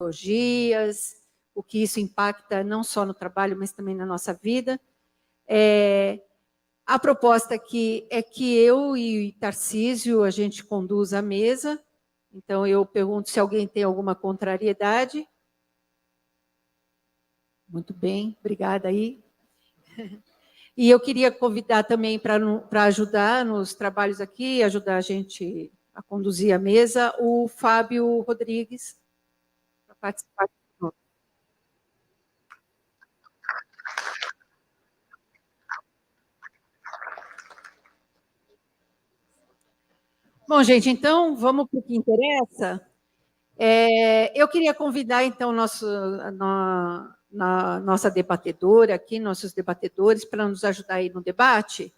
tecnologias, o que isso impacta não só no trabalho, mas também na nossa vida. A proposta aqui é que eu e Tarcísio, a gente conduza a mesa. Então, eu pergunto se alguém tem alguma contrariedade. Muito bem, obrigada aí. E eu queria convidar também para ajudar nos trabalhos aqui, ajudar a gente a conduzir a mesa, o Fábio Rodrigues, para participar. Bom, gente, então vamos para o que interessa. Eu queria convidar, então, nossa debatedora aqui, nossos debatedores, para nos ajudar aí no debate.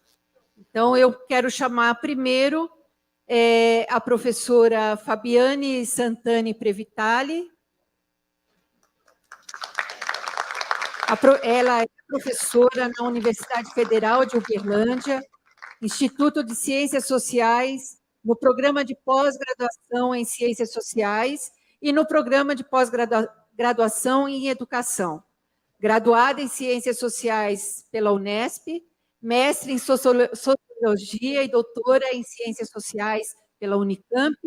Então, eu quero chamar primeiro a professora Fabiane Santani Previtali. Ela é professora na Universidade Federal de Uberlândia, Instituto de Ciências Sociais, no programa de pós-graduação em Ciências Sociais e no programa de pós-graduação em Educação. Graduada em Ciências Sociais pela Unesp, mestre em Sociologia e doutora em Ciências Sociais pela Unicamp,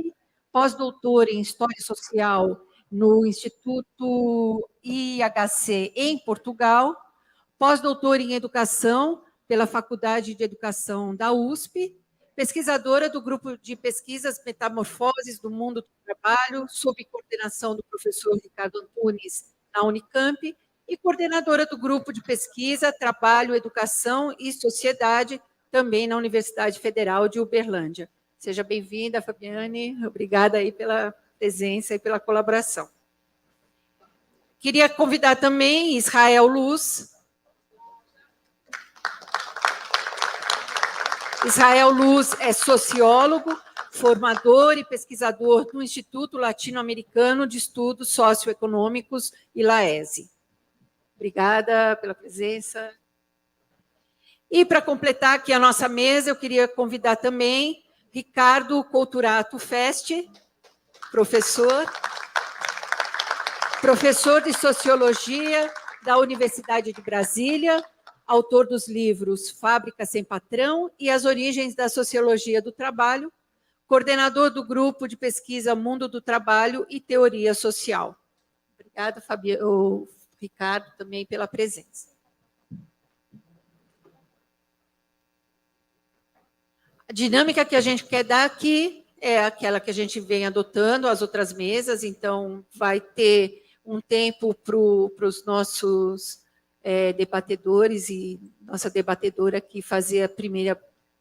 pós-doutora em História Social no Instituto IHC em Portugal, pós-doutora em Educação pela Faculdade de Educação da USP, pesquisadora do grupo de pesquisas Metamorfoses do Mundo do Trabalho, sob coordenação do professor Ricardo Antunes, na Unicamp, e coordenadora do grupo de pesquisa Trabalho, Educação e Sociedade, também na Universidade Federal de Uberlândia. Seja bem-vinda, Fabiane, obrigada aí pela presença e pela colaboração. Queria convidar também Israel Luz. Israel Luz é sociólogo, formador e pesquisador do Instituto Latino-Americano de Estudos Socioeconômicos, ILAESE. Obrigada pela presença. E, para completar aqui a nossa mesa, eu queria convidar também Ricardo Couturato Feste, professor de Sociologia da Universidade de Brasília, autor dos livros Fábrica Sem Patrão e As Origens da Sociologia do Trabalho, coordenador do grupo de pesquisa Mundo do Trabalho e Teoria Social. Obrigada, Ricardo, também pela presença. A dinâmica que a gente quer dar aqui é aquela que a gente vem adotando as outras mesas, então vai ter um tempo para os nossos debatedores e nossa debatedora aqui fazer a primeira,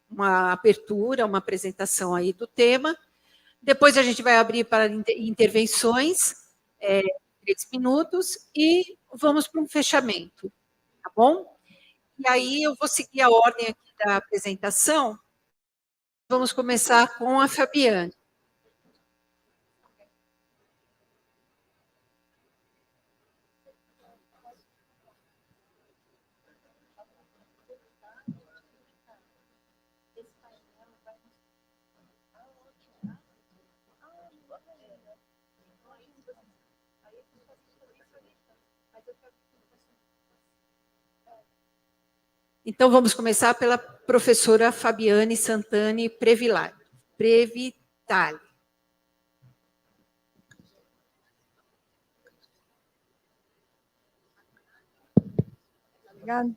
uma abertura, uma apresentação aí do tema. Depois a gente vai abrir para intervenções, 3 minutos, e vamos para um fechamento, tá bom? E aí eu vou seguir a ordem aqui da apresentação. Vamos começar com a Fabiane. Então, vamos começar pela professora Fabiane Santani Previtali.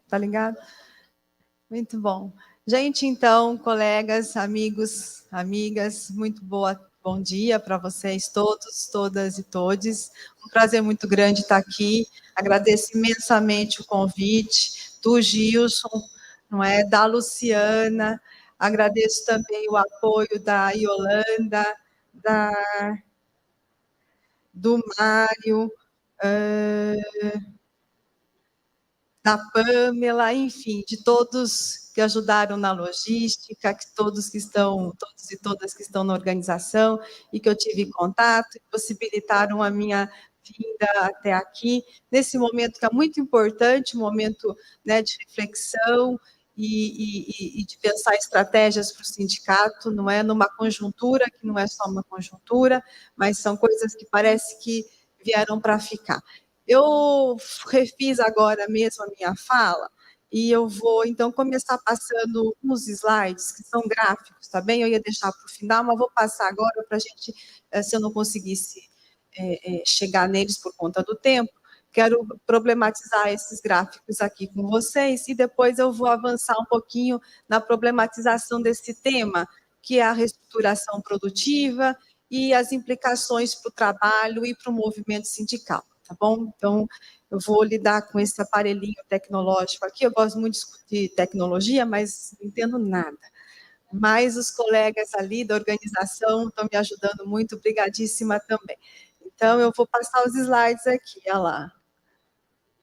Tá ligado? Muito bom. Gente, então, colegas, amigos, amigas, bom dia para vocês todos, todas e todes. Um prazer muito grande estar aqui. Agradeço imensamente o convite do Gilson, não é, da Luciana. Agradeço também o apoio da Yolanda, do Mário, da Pamela, enfim, de todos que ajudaram na logística, todos e todas que estão na organização e que eu tive contato e possibilitaram a minha vinda até aqui, nesse momento que é muito importante, um momento, né, de reflexão e de pensar estratégias para o sindicato, não é numa conjuntura, que não é só uma conjuntura, mas são coisas que parece que vieram para ficar. Eu refiz agora mesmo a minha fala, e eu vou, então, começar passando uns slides, que são gráficos, tá bem? Eu ia deixar para o final, mas vou passar agora para a gente, se eu não conseguisse chegar neles por conta do tempo, quero problematizar esses gráficos aqui com vocês, e depois eu vou avançar um pouquinho na problematização desse tema, que é a reestruturação produtiva e as implicações para o trabalho e para o movimento sindical, tá bom? Então, eu vou lidar com esse aparelhinho tecnológico aqui. Eu gosto muito de discutir tecnologia, mas não entendo nada. Mas os colegas ali da organização estão me ajudando muito, obrigadíssima também. Então, eu vou passar os slides aqui, olha lá.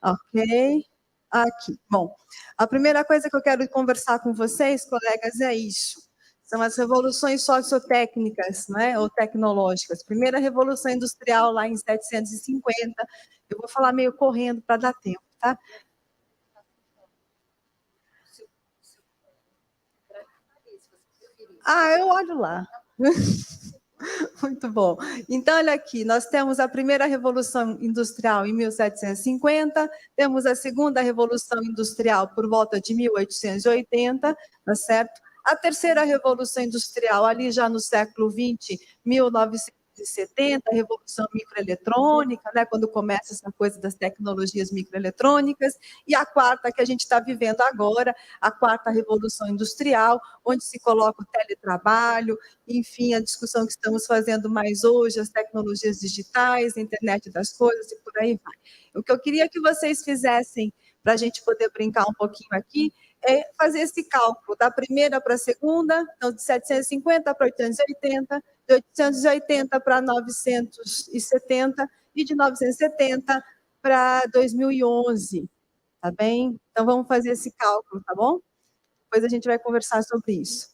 Ok? Aqui. Bom, a primeira coisa que eu quero conversar com vocês, colegas, é isso. São as revoluções sociotécnicas, né, ou tecnológicas. Primeira revolução industrial lá em 750. Eu vou falar meio correndo para dar tempo, tá? Eu olho lá. Muito bom. Então, olha aqui, nós temos a primeira Revolução Industrial em 1750, temos a segunda Revolução Industrial por volta de 1880, tá certo? A terceira Revolução Industrial, ali já no século XX, 1970, a Revolução Microeletrônica, né, quando começa essa coisa das tecnologias microeletrônicas, e a quarta que a gente está vivendo agora, a quarta Revolução Industrial, onde se coloca o teletrabalho, enfim, a discussão que estamos fazendo mais hoje, as tecnologias digitais, a internet das coisas e por aí vai. O que eu queria que vocês fizessem, para a gente poder brincar um pouquinho aqui, é fazer esse cálculo da primeira para a segunda, então de 750 para 880, de 880 para 970 e de 970 para 2011, tá bem? Então vamos fazer esse cálculo, tá bom? Depois a gente vai conversar sobre isso.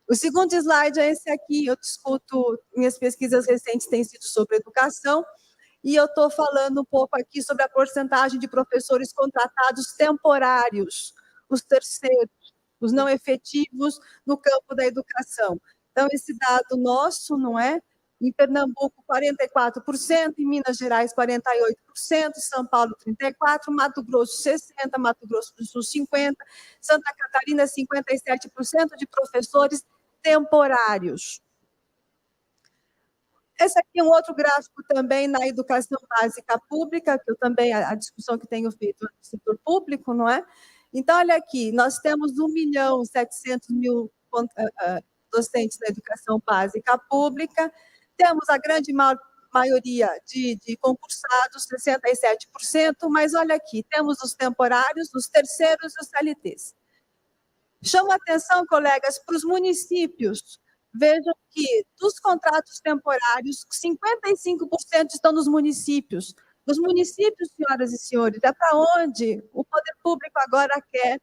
O segundo slide é esse aqui, eu discuto, minhas pesquisas recentes têm sido sobre educação, e eu estou falando um pouco aqui sobre a porcentagem de professores contratados temporários, os terceiros, os não efetivos no campo da educação. Então, esse dado nosso, não é? Em Pernambuco, 44%, em Minas Gerais, 48%, São Paulo, 34%, Mato Grosso, 60%, Mato Grosso do Sul, 50%, Santa Catarina, 57% de professores temporários. Esse aqui é um outro gráfico também na educação básica pública, que eu também, a discussão que tenho feito no setor público, não é? Então, olha aqui, nós temos 1.700.000 docentes da educação básica pública, temos a grande maioria de concursados, 67%, mas olha aqui, temos os temporários, os terceiros e os CLTs. Chama a atenção, colegas, para os municípios. Vejam que dos contratos temporários, 55% estão nos municípios. Os municípios, senhoras e senhores, é para onde o poder público agora quer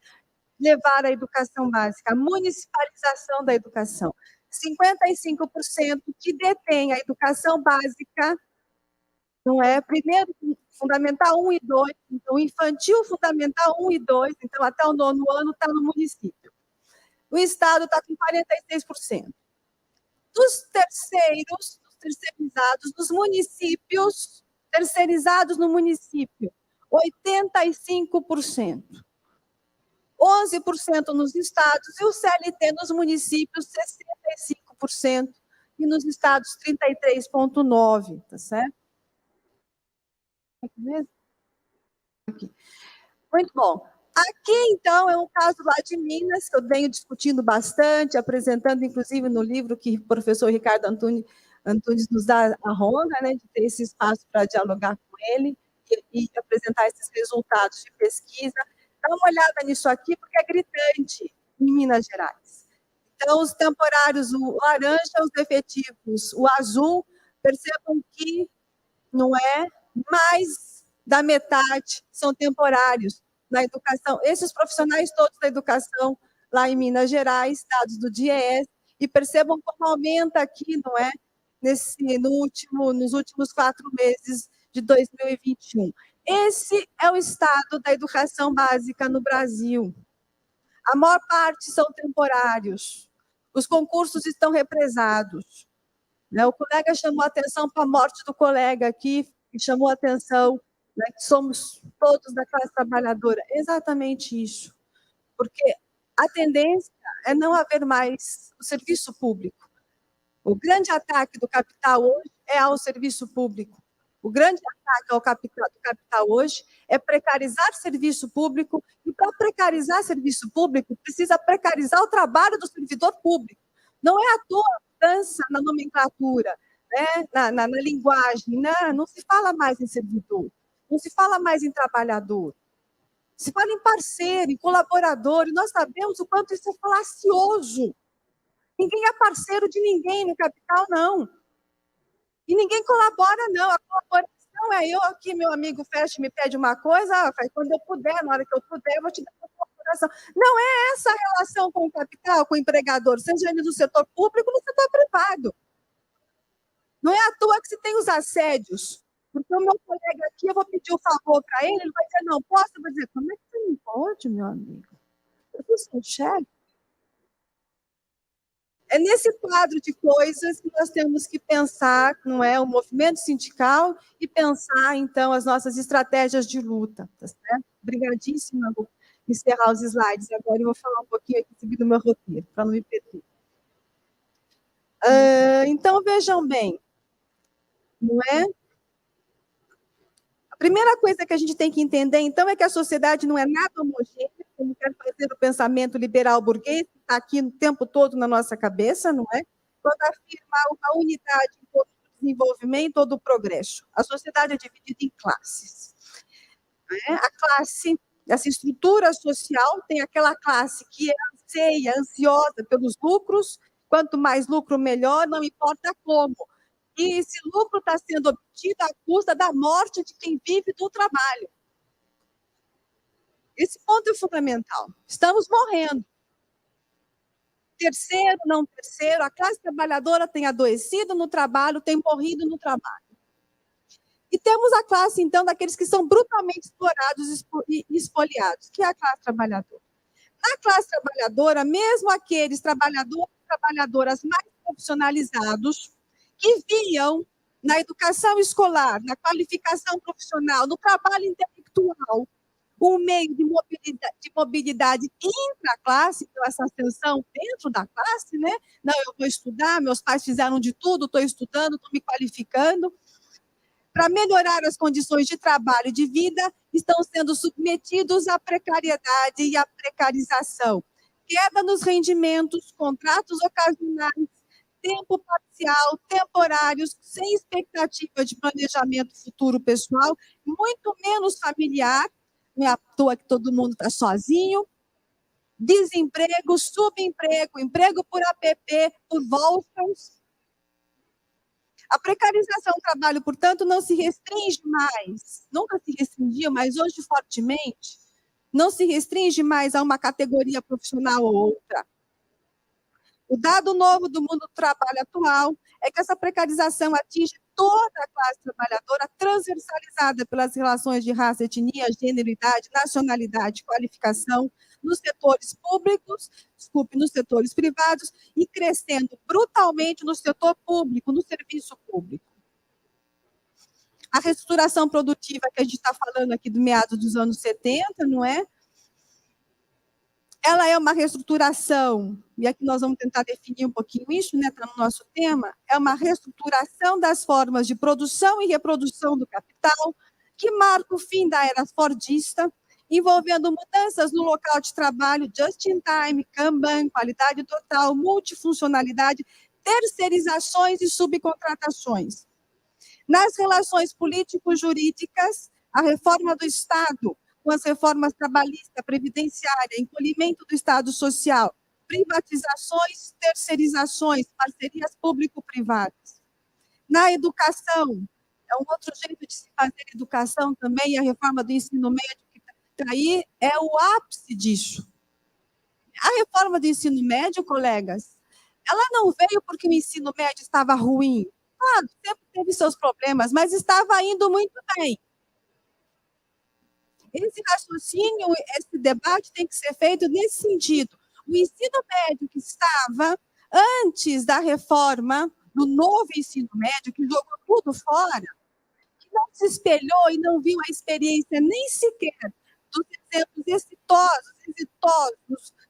levar a educação básica, a municipalização da educação. 55% que detém a educação básica, não é? Primeiro, Fundamental 1 e 2, então, infantil, Fundamental 1 e 2, então, até o 9º ano está no município. O Estado está com 46%. Dos terceiros, dos terceirizados, dos municípios, terceirizados no município, 85%. 11% nos estados e o CLT nos municípios, 65%, e nos estados, 33,9%, tá certo? Aqui mesmo? Aqui. Muito bom. Aqui, então, é um caso lá de Minas, que eu venho discutindo bastante, apresentando, inclusive, no livro que o professor Ricardo Antunes nos dá a honra, né, de ter esse espaço para dialogar com ele e apresentar esses resultados de pesquisa. Dá uma olhada nisso aqui, porque é gritante em Minas Gerais. Então, os temporários, o laranja, os efetivos, o azul, percebam que não é mais da metade são temporários na educação. Esses profissionais todos da educação lá em Minas Gerais, dados do DIEES, e percebam como aumenta aqui, não é? Nos últimos 4 meses de 2021. Esse é o estado da educação básica no Brasil. A maior parte são temporários. Os concursos estão represados. O colega chamou a atenção para a morte do colega aqui, que chamou a atenção, né, que somos todos da classe trabalhadora. Exatamente isso. Porque a tendência é não haver mais o serviço público. O grande ataque do capital hoje é ao serviço público. O grande ataque ao capital, do capital hoje é precarizar serviço público, e para precarizar serviço público, precisa precarizar o trabalho do servidor público. Não é à toa a mudança na nomenclatura, né? na linguagem. Não se fala mais em servidor, não se fala mais em trabalhador. Se fala em parceiro, em colaborador, e nós sabemos o quanto isso é falacioso. Ninguém é parceiro de ninguém no capital, não. E ninguém colabora, não. A colaboração é eu aqui, meu amigo fecha e me pede uma coisa, quando eu puder, na hora que eu puder, eu vou te dar uma colaboração. Não é essa a relação com o capital, com o empregador, seja ele no setor público ou no setor privado. Não é à toa que se tem os assédios. Porque o meu colega aqui, eu vou pedir um favor para ele vai dizer, não posso? Eu vou dizer, como é que você não pode, meu amigo? Eu sou seu chefe. É nesse quadro de coisas que nós temos que pensar, não é, o movimento sindical e pensar, então, as nossas estratégias de luta. Tá certo? Obrigadíssima, vou encerrar os slides agora e vou falar um pouquinho aqui seguindo o meu roteiro, para não me perder. Então, vejam bem, não é? A primeira coisa que a gente tem que entender, então, é que a sociedade não é nada homogênea, como quer fazer o pensamento liberal burguês, que está aqui o tempo todo na nossa cabeça, não é? Quando afirma uma unidade em todo o desenvolvimento ou do progresso. A sociedade é dividida em classes. Não é? A classe, essa estrutura social, tem aquela classe que anseia, ansiosa pelos lucros, quanto mais lucro, melhor, não importa como. E esse lucro está sendo obtido à custa da morte de quem vive do trabalho. Esse ponto é fundamental. Estamos morrendo. Terceiro, não terceiro, a classe trabalhadora tem adoecido no trabalho, tem morrido no trabalho. E temos a classe, então, daqueles que são brutalmente explorados e espoliados, que é a classe trabalhadora. Na classe trabalhadora, mesmo aqueles trabalhadores e trabalhadoras mais profissionalizados, que viam na educação escolar, na qualificação profissional, no trabalho intelectual, um meio de mobilidade intra-classe, então essa ascensão dentro da classe, né? Não, eu vou estudar, meus pais fizeram de tudo, estou estudando, estou me qualificando. Para melhorar as condições de trabalho e de vida, estão sendo submetidos à precariedade e à precarização. Queda nos rendimentos, contratos ocasionais, tempo parcial, temporários, sem expectativa de planejamento futuro pessoal, muito menos familiar, não é à toa que todo mundo está sozinho, desemprego, subemprego, emprego por APP, por vouchers. A precarização do trabalho, portanto, não se restringe mais, nunca se restringiu, mas hoje fortemente, não se restringe mais a uma categoria profissional ou outra. O dado novo do mundo do trabalho atual é que essa precarização atinge toda a classe trabalhadora, transversalizada pelas relações de raça, etnia, gênero, idade, nacionalidade, qualificação, nos setores públicos, nos setores privados, e crescendo brutalmente no setor público, no serviço público. A reestruturação produtiva que a gente está falando aqui do meados dos anos 70, não é? Ela é uma reestruturação, e aqui nós vamos tentar definir um pouquinho isso, né, está no nosso tema, é uma reestruturação das formas de produção e reprodução do capital, que marca o fim da era fordista, envolvendo mudanças no local de trabalho, just in time, Kanban, qualidade total, multifuncionalidade, terceirizações e subcontratações. Nas relações político-jurídicas, a reforma do Estado, com as reformas trabalhista, previdenciária, encolhimento do Estado social, privatizações, terceirizações, parcerias público-privadas. Na educação, é um outro jeito de se fazer educação também, a reforma do ensino médio, que está aí, é o ápice disso. A reforma do ensino médio, colegas, ela não veio porque o ensino médio estava ruim. Claro, sempre teve seus problemas, mas estava indo muito bem. Esse raciocínio, esse debate tem que ser feito nesse sentido. O ensino médio que estava antes da reforma do novo ensino médio, que jogou tudo fora, que não se espelhou e não viu a experiência nem sequer dos exemplos exitosos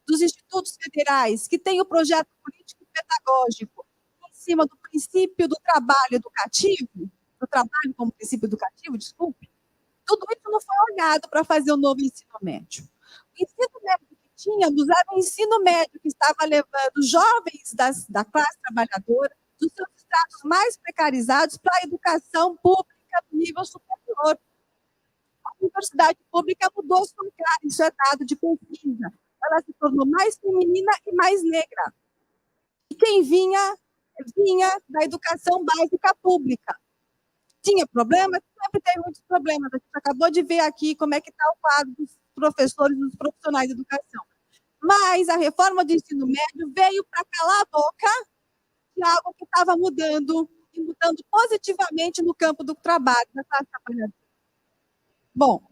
dos institutos federais, que têm o projeto político pedagógico em cima do princípio do trabalho educativo, do trabalho como princípio educativo, desculpe, tudo isso não foi olhado para fazer o novo ensino médio. O ensino médio que tínhamos era o ensino médio que estava levando jovens da classe trabalhadora, dos seus estratos mais precarizados, para a educação pública do nível superior. A universidade pública mudou sua cara, isso é dado de pesquisa. Ela se tornou mais feminina e mais negra. E quem vinha da educação básica pública. Tinha problemas? Sempre teve muitos problemas. A gente acabou de ver aqui como é que está o quadro dos professores e dos profissionais de educação. Mas a reforma do ensino médio veio para calar a boca de algo que estava mudando, e mudando positivamente no campo do trabalho, da classe trabalhadora. Bom,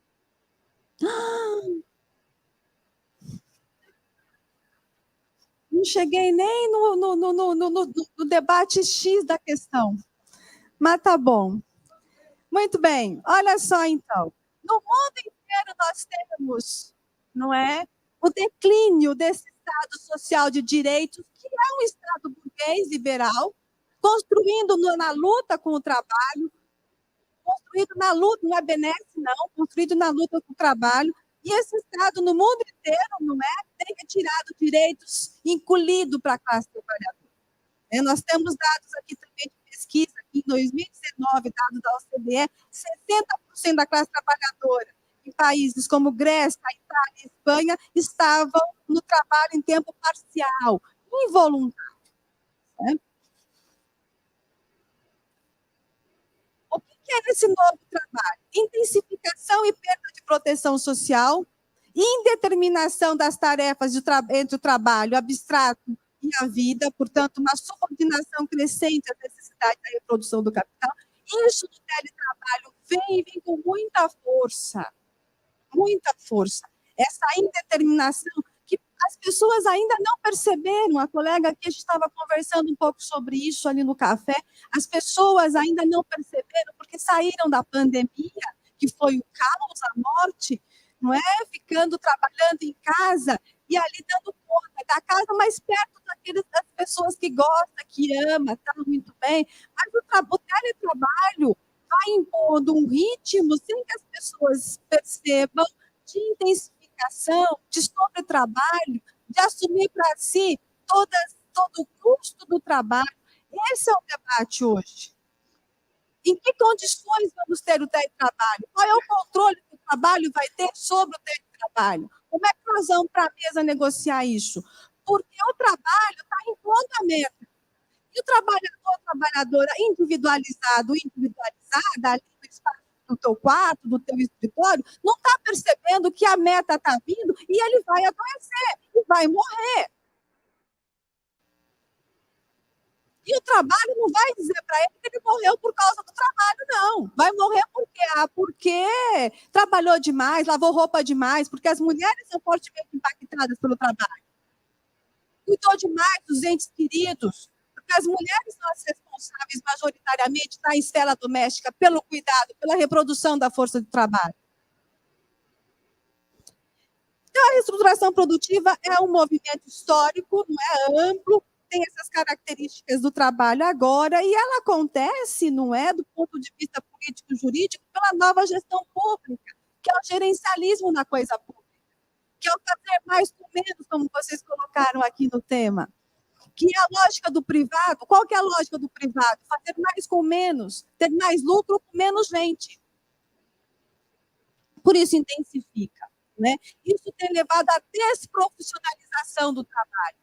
não cheguei nem no debate X da questão, mas tá bom. Muito bem, olha só então. No mundo inteiro nós temos, não é, o declínio desse Estado social de direitos, que é um Estado burguês liberal, construindo na luta com o trabalho, construído na luta, não é benesse, não, construído na luta com o trabalho, e esse Estado no mundo inteiro, não é, tem retirado direitos, encolhido para a classe trabalhadora. Nós temos dados aqui também de pesquisa, que em 2019, dados da OCDE, 60% da classe trabalhadora em países como Grécia, Itália e Espanha estavam no trabalho em tempo parcial, involuntário. Né? O que é esse novo trabalho? Intensificação e perda de proteção social, indeterminação das tarefas entre o trabalho abstrato e a vida, portanto, uma subordinação crescente à necessidade da reprodução do capital. Isso do teletrabalho vem com muita força. Essa indeterminação que as pessoas ainda não perceberam. A colega aqui, a gente estava conversando um pouco sobre isso ali no café, as pessoas ainda não perceberam porque saíram da pandemia, que foi o caos, a morte, não é? Ficando, trabalhando em casa e ali dando conta da casa mais perto das pessoas que gosta, que ama, está muito bem, mas o teletrabalho vai impondo um ritmo sem que as pessoas percebam de intensificação, de sobretrabalho, de assumir para si todo o custo do trabalho. Esse é o debate hoje. Em que condições vamos ter o teletrabalho? Qual é o controle que o trabalho vai ter sobre o teletrabalho? Como é que nós vamos para a mesa negociar isso? Porque o trabalho está impondo a meta. E o trabalhador, a trabalhadora individualizado, individualizada, ali no espaço do teu quarto, do teu escritório, não está percebendo que a meta está vindo e ele vai adoecer e vai morrer. E o trabalho não vai dizer para ele que ele morreu por causa do trabalho, não. Vai morrer por quê? Porque trabalhou demais, lavou roupa demais, porque as mulheres são fortemente impactadas pelo trabalho. Cuidou demais dos entes queridos, porque as mulheres são as responsáveis majoritariamente na esfera doméstica pelo cuidado, pela reprodução da força de trabalho. Então, a reestruturação produtiva é um movimento histórico, não é amplo, tem essas características do trabalho agora, e ela acontece, não é, do ponto de vista político-jurídico, pela nova gestão pública, que é o gerencialismo na coisa pública, que é o fazer mais com menos, como vocês colocaram aqui no tema, que é a lógica do privado. Qual que é a lógica do privado? Fazer mais com menos, ter mais lucro com menos gente. Por isso intensifica, né? Isso tem levado à desprofissionalização do trabalho.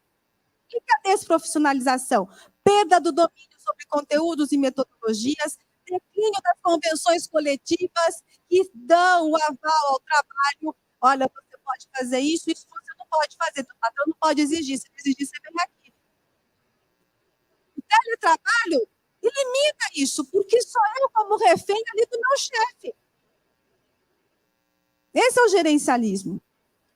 O que é a desprofissionalização? Perda do domínio sobre conteúdos e metodologias, declínio das convenções coletivas que dão o aval ao trabalho. Olha, você pode fazer isso você não pode fazer, o patrão não pode exigir, se exigir, você vem aqui. O teletrabalho elimina isso, porque sou eu como refém ali do meu chefe. Esse é o gerencialismo.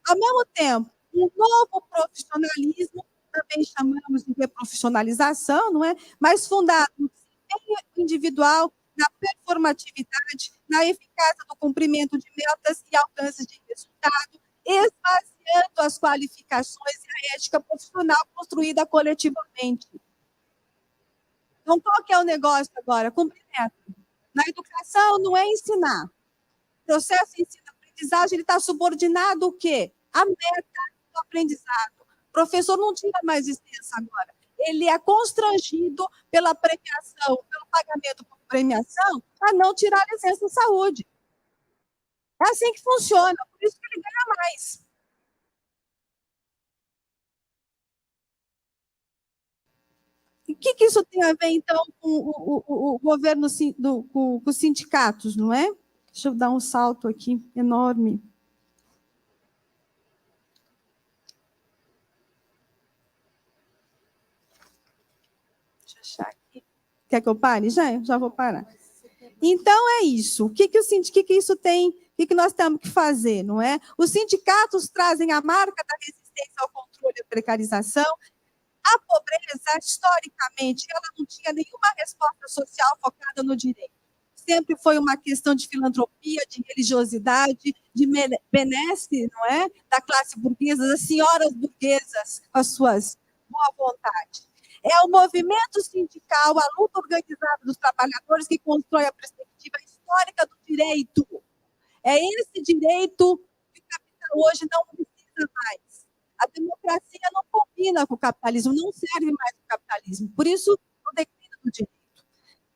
Ao mesmo tempo, um novo profissionalismo, também chamamos de reprofissionalização, não é? Mas fundado no desempenho individual, na performatividade, na eficácia do cumprimento de metas e alcance de resultado, esvaziando as qualificações e a ética profissional construída coletivamente. Então, qual que é o negócio agora? Cumprimento. Na educação, não é ensinar. O processo de ensino-aprendizagem está subordinado o quê? A meta do aprendizado. O professor não tira mais licença agora. Ele é constrangido pela premiação, pelo pagamento por premiação, a não tirar a licença em saúde. É assim que funciona, por isso que ele ganha mais. E o que isso tem a ver, então, com o governo, com os sindicatos, não é? Deixa eu dar um salto aqui enorme. Deixa eu achar aqui. Quer que eu pare? Já vou parar. Então, é isso. O que isso tem? O que nós temos que fazer, não é? Os sindicatos trazem a marca da resistência ao controle e à precarização. A pobreza, historicamente, ela não tinha nenhuma resposta social focada no direito. Sempre foi uma questão de filantropia, de religiosidade, de benesse, não é? Da classe burguesa, das senhoras burguesas, com as suas boa vontade. É o movimento sindical, a luta organizada dos trabalhadores que constrói a perspectiva histórica do direito. É esse direito que o capital hoje não precisa mais. A democracia não combina com o capitalismo, não serve mais para o capitalismo. Por isso, o declínio do direito.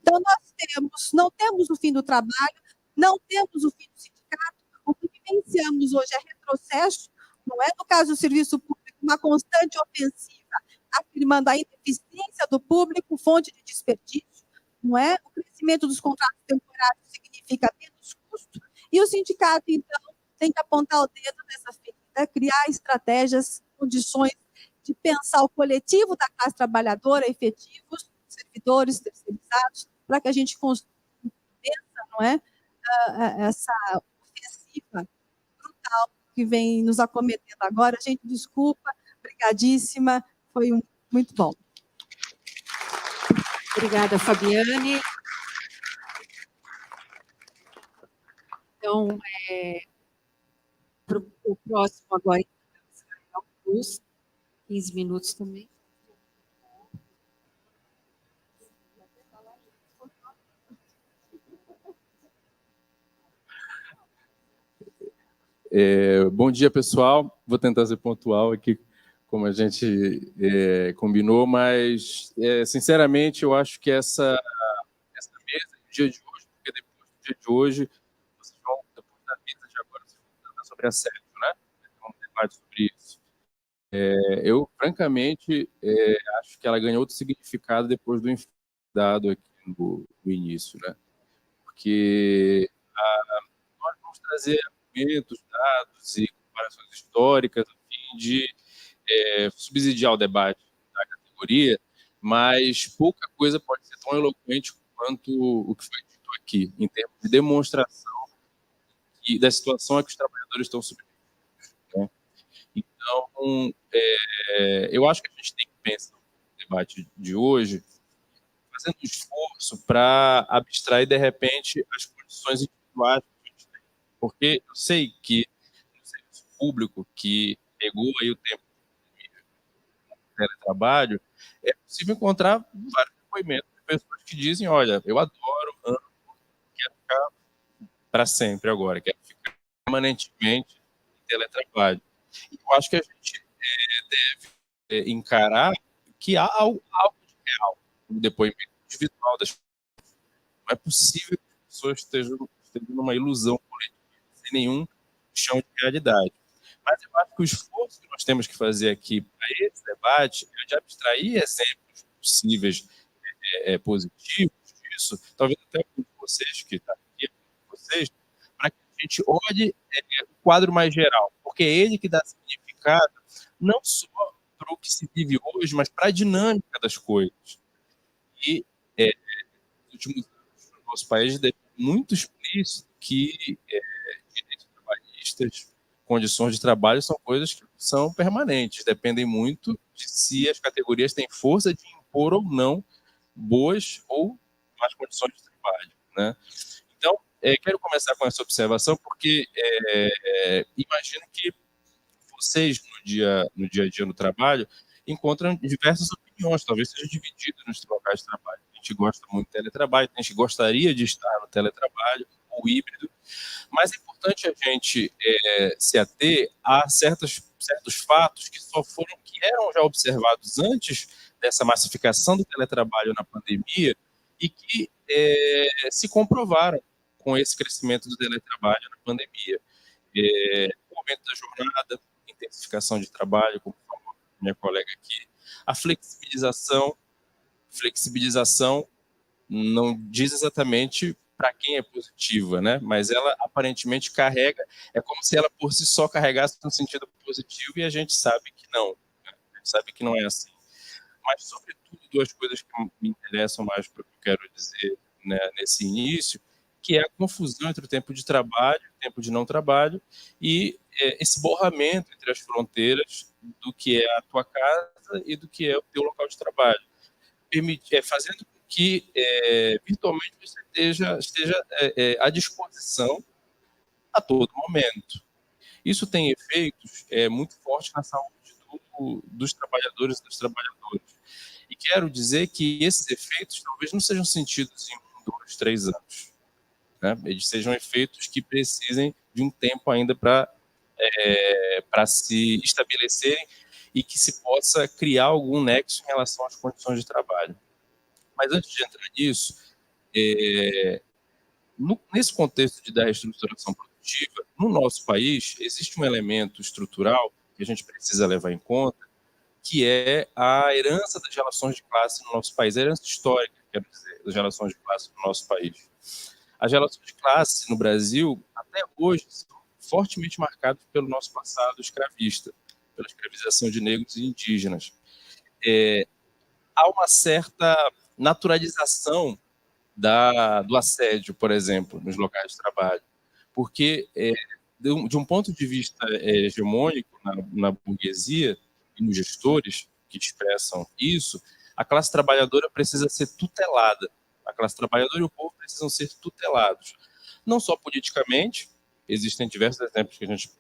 Então, nós não temos o fim do trabalho, não temos o fim do sindicato. O que vivenciamos hoje é retrocesso, não é? No caso do serviço público, uma constante ofensiva, afirmando a ineficiência do público, fonte de desperdício, não é? O crescimento dos contratos temporários significa menos custo, e o sindicato, então, tem que apontar o dedo nessa ferida, criar estratégias, condições de pensar o coletivo da classe trabalhadora, efetivos, servidores terceirizados, para que a gente pensa, não é? Essa ofensiva brutal que vem nos acometendo agora. Gente, desculpa, brigadíssima, foi muito bom. Obrigada, Fabiane. Então, o próximo agora é o Israel Cruz, 15 minutos também. Bom dia, pessoal. Vou tentar ser pontual aqui, como a gente combinou, mas, sinceramente, eu acho que essa mesa, no dia de hoje, porque depois do dia de hoje, vocês vão, depois da mesa de agora, vocês vão tratar sobre assédio, né? Vai ter um debate sobre isso. Eu, francamente, acho que ela ganhou outro significado depois do dado aqui no início, né? Porque nós vamos trazer argumentos, dados e comparações históricas a fim de subsidiar o debate da categoria, mas pouca coisa pode ser tão eloquente quanto o que foi dito aqui, em termos de demonstração da situação a que os trabalhadores estão submetidos, né? Então, eu acho que a gente tem que pensar no debate de hoje fazendo um esforço para abstrair, de repente, as condições individuais que a gente tem. Porque eu sei que no serviço público, que pegou aí o tempo de teletrabalho, é possível encontrar vários depoimentos de pessoas que dizem, olha, eu adoro, amo, quero ficar para sempre agora, quero ficar permanentemente em teletrabalho. E eu acho que a gente deve encarar que há algo de real no depoimento individual das pessoas. Não é possível que as pessoas estejam numa ilusão coletiva, sem nenhum chão de realidade. Mas eu acho que o esforço que nós temos que fazer aqui para esse debate é de abstrair exemplos possíveis positivos disso, talvez até com vocês que estão aqui, com vocês, para que a gente olhe o quadro mais geral, porque é ele que dá significado não só para o que se vive hoje, mas para a dinâmica das coisas. E nos últimos anos, no nosso país, é muito explícito que direitos trabalhistas, condições de trabalho são coisas que são permanentes, dependem muito de se as categorias têm força de impor ou não boas ou más condições de trabalho, né? Então, quero começar com essa observação, porque imagino que vocês, no dia a dia no trabalho, encontram diversas opiniões, talvez seja dividido nos locais de trabalho. A gente gosta muito do teletrabalho, a gente gostaria de estar no teletrabalho, ou híbrido, mas é importante a gente se ater a certos fatos que eram já observados antes dessa massificação do teletrabalho na pandemia e que se comprovaram com esse crescimento do teletrabalho na pandemia. O aumento da jornada, intensificação de trabalho, como falou minha colega aqui, a flexibilização não diz exatamente para quem é positiva, né? Mas ela aparentemente carrega, é como se ela por si só carregasse no sentido positivo e a gente sabe que não, né? A gente sabe que não é assim. Mas, sobretudo, duas coisas que me interessam mais para o que eu quero dizer, né, nesse início, que é a confusão entre o tempo de trabalho e o tempo de não trabalho e esse borramento entre as fronteiras do que é a tua casa e do que é o teu local de trabalho, fazendo com que virtualmente você esteja à disposição a todo momento. Isso tem efeitos muito fortes na saúde dos trabalhadores e das trabalhadoras. E quero dizer que esses efeitos talvez não sejam sentidos em 1, 2, 3 anos. Né? Eles sejam efeitos que precisem de um tempo ainda para se estabelecerem e que se possa criar algum nexo em relação às condições de trabalho. Mas antes de entrar nisso, nesse contexto da reestruturação produtiva, no nosso país, existe um elemento estrutural que a gente precisa levar em conta, que é a herança das relações de classe no nosso país, a herança histórica, quero dizer, das relações de classe no nosso país. As relações de classe no Brasil, até hoje, são fortemente marcadas pelo nosso passado escravista, pela escravização de negros e indígenas. Há uma certa naturalização do assédio, por exemplo, nos locais de trabalho, porque, de um ponto de vista hegemônico na burguesia e nos gestores que expressam isso, a classe trabalhadora precisa ser tutelada. A classe trabalhadora e o povo precisam ser tutelados. Não só politicamente, existem diversos exemplos que a gente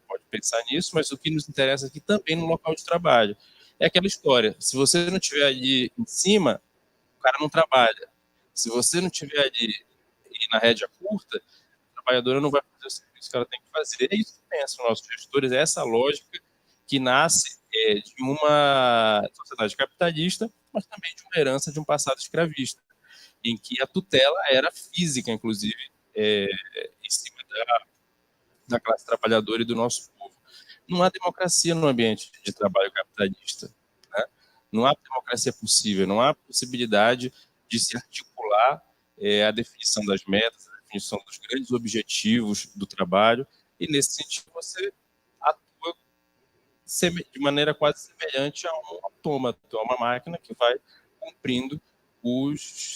pode pensar nisso, mas o que nos interessa aqui também no local de trabalho. É aquela história, se você não estiver ali em cima, o cara não trabalha. Se você não estiver ali na rédea curta, a trabalhadora não vai fazer o serviço que ela tem que fazer. É isso que pensam nossos gestores, é essa lógica que nasce de uma sociedade capitalista, mas também de uma herança de um passado escravista, em que a tutela era física, inclusive, em cima da classe trabalhadora e do nosso povo. Não há democracia no ambiente de trabalho capitalista. Né? Não há democracia possível, não há possibilidade de se articular a definição das metas, a definição dos grandes objetivos do trabalho, e nesse sentido você atua de maneira quase semelhante a um autômato, a uma máquina que vai cumprindo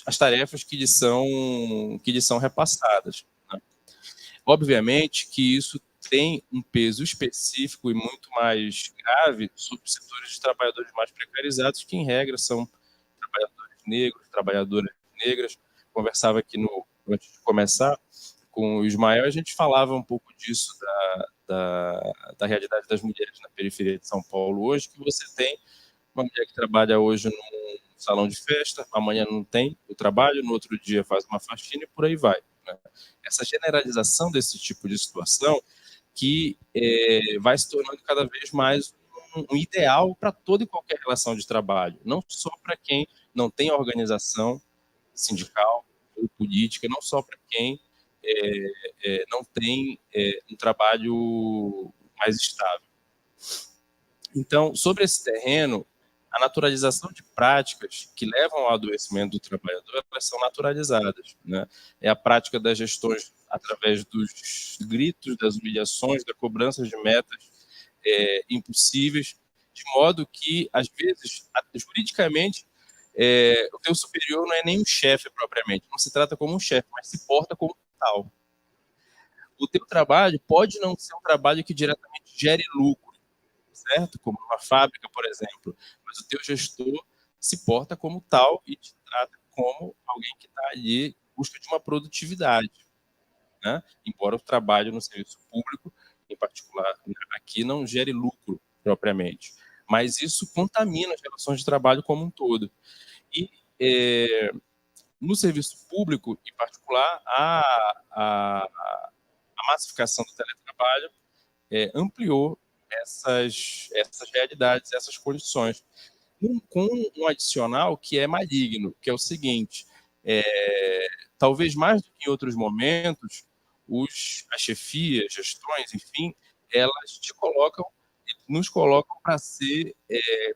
as tarefas que lhe são repassadas. Né? Obviamente que isso tem um peso específico e muito mais grave sobre setores de trabalhadores mais precarizados, que, em regra, são trabalhadores negros, trabalhadoras negras. Conversava aqui antes de começar com o Ismael, a gente falava um pouco disso, da realidade das mulheres na periferia de São Paulo hoje, que você tem uma mulher que trabalha hoje num salão de festa, amanhã não tem o trabalho, no outro dia faz uma faxina e por aí vai. Né? Essa generalização desse tipo de situação que vai se tornando cada vez mais um ideal para toda e qualquer relação de trabalho, não só para quem não tem organização sindical ou política, não só para quem não tem um trabalho mais estável. Então, sobre esse terreno, a naturalização de práticas que levam ao adoecimento do trabalhador, elas são naturalizadas. Né? É a prática das gestões através dos gritos, das humilhações, da cobrança de metas impossíveis, de modo que, às vezes, juridicamente, o teu superior não é nem um chefe propriamente, não se trata como um chefe, mas se porta como tal. O teu trabalho pode não ser um trabalho que diretamente gere lucro, certo? Como uma fábrica, por exemplo, mas o teu gestor se porta como tal e te trata como alguém que está ali busca de uma produtividade, né? Embora o trabalho no serviço público, em particular aqui, não gere lucro propriamente. Mas isso contamina as relações de trabalho como um todo. E no serviço público, em particular, a massificação do teletrabalho ampliou essas realidades, essas condições. Com um adicional que é maligno, que é o seguinte: talvez mais do que em outros momentos, as chefias, gestões, enfim, elas nos colocam para ser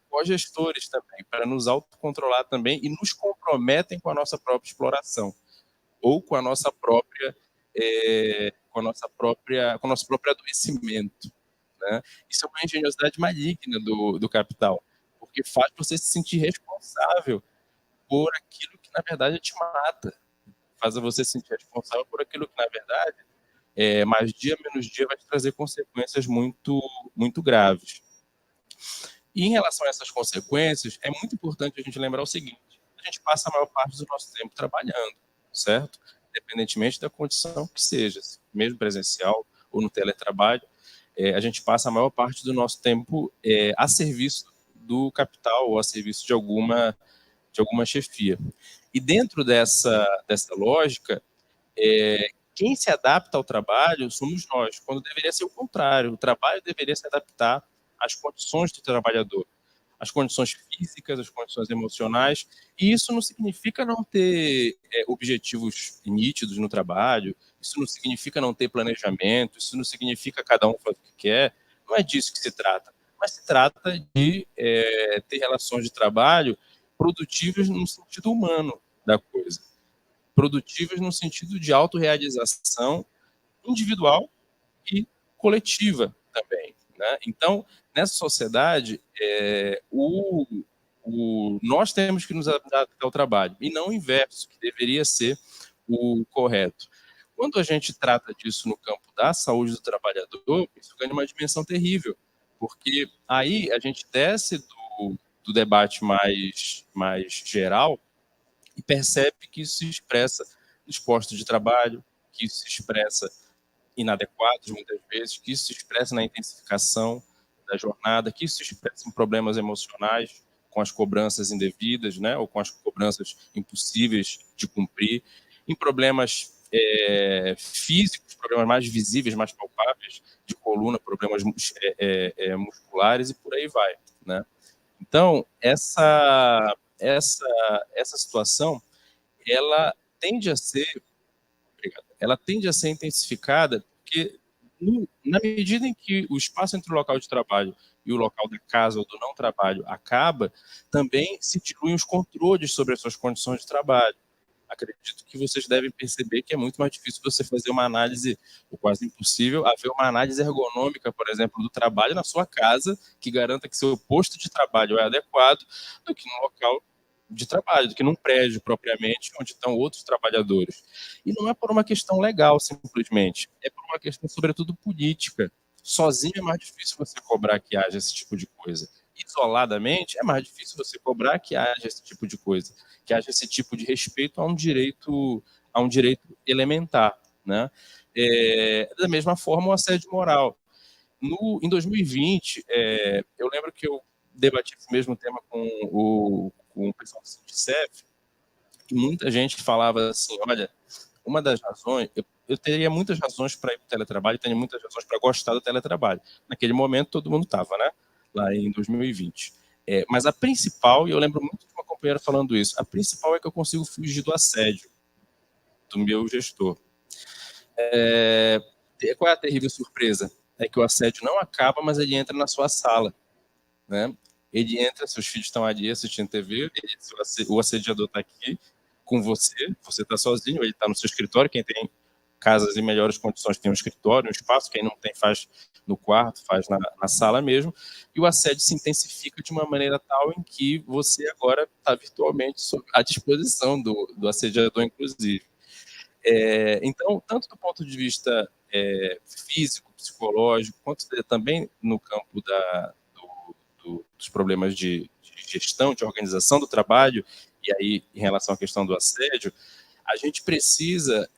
co-gestores também, para nos autocontrolar também e nos comprometem com a nossa própria exploração ou com a nossa própria com o nosso próprio adoecimento, né? Isso é uma engenhosidade maligna do capital, porque faz você se sentir responsável por aquilo que na verdade te mata, faz você se sentir responsável por aquilo que na verdade mais dia menos dia vai te trazer consequências muito muito graves. E em relação a essas consequências, é muito importante a gente lembrar o seguinte: a gente passa a maior parte do nosso tempo trabalhando, certo? Independentemente da condição que seja, mesmo presencial ou no teletrabalho, a gente passa a maior parte do nosso tempo a serviço do capital ou a serviço de alguma chefia. E dentro dessa lógica, quem se adapta ao trabalho somos nós, quando deveria ser o contrário. O trabalho deveria se adaptar às condições do trabalhador, as condições físicas, as condições emocionais, e isso não significa não ter objetivos nítidos no trabalho, isso não significa não ter planejamento, isso não significa cada um fazer o que quer, não é disso que se trata, mas se trata de ter relações de trabalho produtivas no sentido humano da coisa, produtivas no sentido de autorrealização individual e coletiva também, né? Então, nessa sociedade, nós temos que nos adaptar ao trabalho, e não o inverso, que deveria ser o correto. Quando a gente trata disso no campo da saúde do trabalhador, isso ganha uma dimensão terrível, porque aí a gente desce do debate mais geral e percebe que isso se expressa nos postos de trabalho, que isso se expressa inadequados, muitas vezes, que isso se expressa na intensificação da jornada, que isso se expressa em problemas emocionais, com as cobranças indevidas, né, ou com as cobranças impossíveis de cumprir, em problemas físicos, problemas mais visíveis, mais palpáveis, de coluna, problemas musculares e por aí vai, né? Então, essa situação, ela tende a ser intensificada porque, na medida em que o espaço entre o local de trabalho e o local da casa ou do não trabalho acaba, também se diluem os controles sobre as suas condições de trabalho. Acredito que vocês devem perceber que é muito mais difícil você fazer uma análise, ou quase impossível, haver uma análise ergonômica, por exemplo, do trabalho na sua casa, que garanta que seu posto de trabalho é adequado, do que no local de trabalho, do que num prédio propriamente, onde estão outros trabalhadores. E não é por uma questão legal, simplesmente. É por uma questão, sobretudo, política. Sozinho é mais difícil você cobrar que haja esse tipo de coisa. Isoladamente, é mais difícil você cobrar que haja esse tipo de coisa, que haja esse tipo de respeito a um direito elementar, né? Da mesma forma, o assédio moral. Em 2020, eu lembro que eu debati esse mesmo tema com o pessoal do Sindicef, e muita gente falava assim: olha, uma das razões, eu teria muitas razões para ir para o teletrabalho, tenho muitas razões para gostar do teletrabalho. Naquele momento, todo mundo estava, né? Lá em 2020. Mas a principal, e eu lembro muito de uma companheira falando isso, a principal é que eu consigo fugir do assédio do meu gestor. Qual é a terrível surpresa? É que o assédio não acaba, mas ele entra na sua sala, né? Ele entra, seus filhos estão ali assistindo TV, o assediador está aqui com você está sozinho, ele está no seu escritório, quem tem casas em melhores condições tem um escritório, um espaço, quem não tem faz no quarto, faz na sala mesmo, e o assédio se intensifica de uma maneira tal em que você agora está virtualmente à disposição do assediador, inclusive. Então, tanto do ponto de vista físico, psicológico, quanto também no campo dos problemas de gestão, de organização do trabalho, e aí em relação à questão do assédio, a gente precisa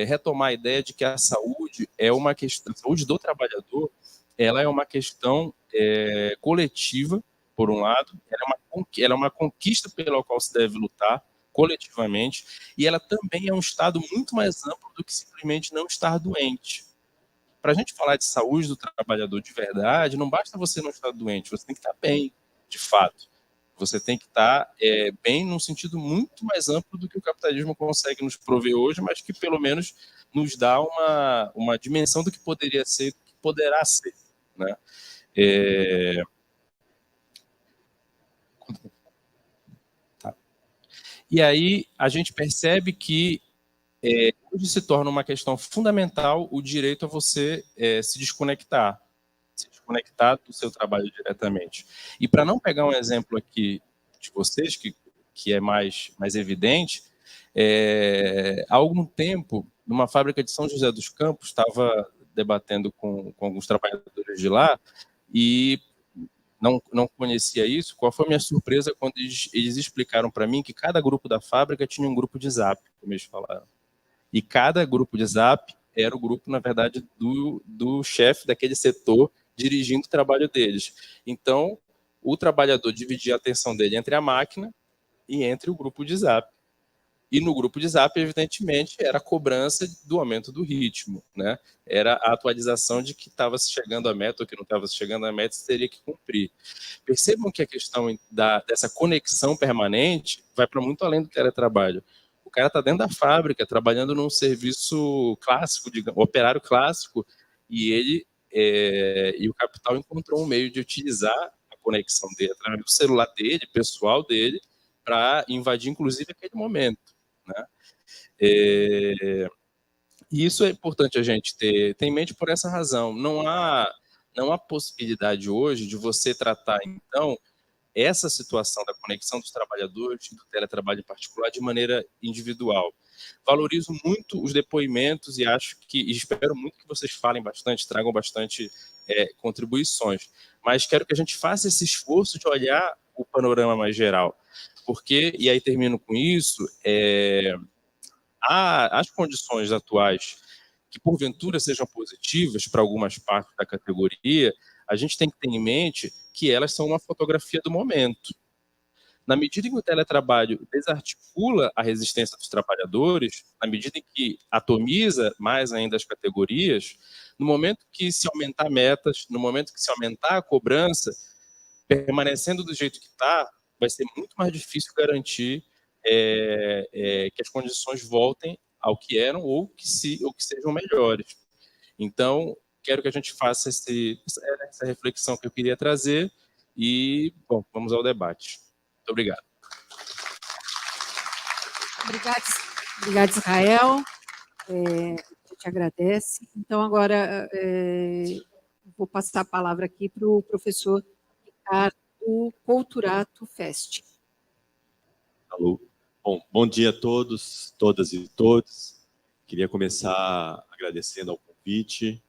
retomar a ideia de que a saúde é uma questão, a saúde do trabalhador, ela é uma questão coletiva, por um lado, ela é uma conquista pela qual se deve lutar coletivamente, e ela também é um estado muito mais amplo do que simplesmente não estar doente. Para a gente falar de saúde do trabalhador de verdade, não basta você não estar doente, você tem que estar bem, de fato. Você tem que estar bem num sentido muito mais amplo do que o capitalismo consegue nos prover hoje, mas que pelo menos nos dá uma dimensão do que poderia ser, do que poderá ser, né? Tá. E aí a gente percebe que hoje se torna uma questão fundamental o direito a você se desconectar do seu trabalho diretamente. E para não pegar um exemplo aqui de vocês, que é mais evidente, há algum tempo, numa fábrica de São José dos Campos, estava debatendo com alguns trabalhadores de lá e não conhecia isso. Qual foi a minha surpresa quando eles explicaram para mim que cada grupo da fábrica tinha um grupo de Zap, como eles falaram. E cada grupo de Zap era o grupo, na verdade, do chefe daquele setor dirigindo o trabalho deles. Então, o trabalhador dividia a atenção dele entre a máquina e entre o grupo de Zap. E no grupo de Zap, evidentemente, era a cobrança do aumento do ritmo, né? Era a atualização de que estava se chegando à meta ou que não estava se chegando à meta, se teria que cumprir. Percebam que a questão dessa conexão permanente vai para muito além do teletrabalho. O cara está dentro da fábrica, trabalhando num serviço clássico, operário clássico, e o capital encontrou um meio de utilizar a conexão dele através do celular dele, pessoal dele, para invadir, inclusive, aquele momento, né? E isso é importante a gente ter em mente por essa razão. Não há possibilidade hoje de você tratar, então, essa situação da conexão dos trabalhadores e do teletrabalho em particular de maneira individual. Valorizo muito os depoimentos e espero muito que vocês falem bastante, tragam bastante contribuições, mas quero que a gente faça esse esforço de olhar o panorama mais geral, porque, e aí termino com isso, as condições atuais que porventura sejam positivas para algumas partes da categoria, a gente tem que ter em mente que elas são uma fotografia do momento. Na medida em que o teletrabalho desarticula a resistência dos trabalhadores, na medida em que atomiza mais ainda as categorias, no momento que se aumentar metas, no momento que se aumentar a cobrança, permanecendo do jeito que está, vai ser muito mais difícil garantir que as condições voltem ao que eram ou que sejam melhores. Então, quero que a gente faça essa reflexão que eu queria trazer e, bom, vamos ao debate. Muito obrigado. Obrigada, Israel. Eu te agradeço. Então, agora, vou passar a palavra aqui para o professor Ricardo Couturato Feste. Alô. Bom dia a todos, todas e todos. Queria começar agradecendo ao convite.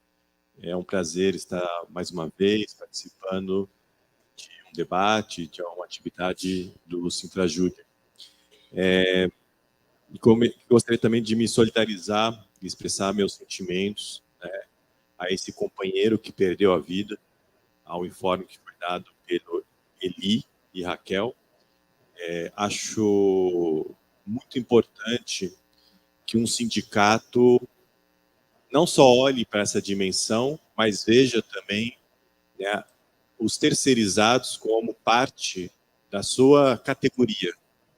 É um prazer estar mais uma vez participando de um debate, de uma atividade do Sintrajude. Gostaria também de me solidarizar e expressar meus sentimentos, né, a esse companheiro que perdeu a vida, ao informe que foi dado pelo Eli e Raquel. Acho muito importante que um sindicato não só olhe para essa dimensão, mas veja também, né, os terceirizados como parte da sua categoria,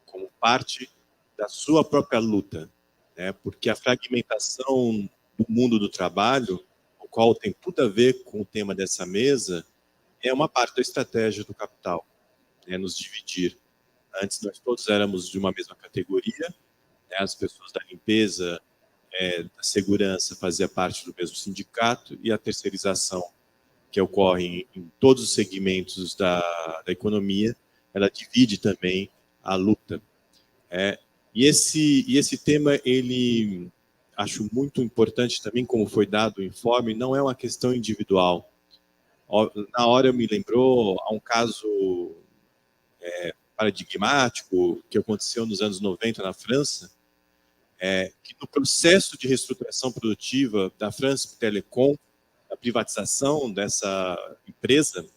como parte da sua própria luta, né, porque a fragmentação do mundo do trabalho, o qual tem tudo a ver com o tema dessa mesa, é uma parte da estratégia do capital, né, nos dividir. Antes nós todos éramos de uma mesma categoria, né, as pessoas da limpeza, da segurança fazia parte do mesmo sindicato, e a terceirização que ocorre em todos os segmentos da economia, ela divide também a luta. E esse tema, ele acho muito importante também, como foi dado o informe, não é uma questão individual. Na hora me lembrou a um caso paradigmático que aconteceu nos anos 90 na França, que no processo de reestruturação produtiva da France Telecom, a privatização dessa empresa,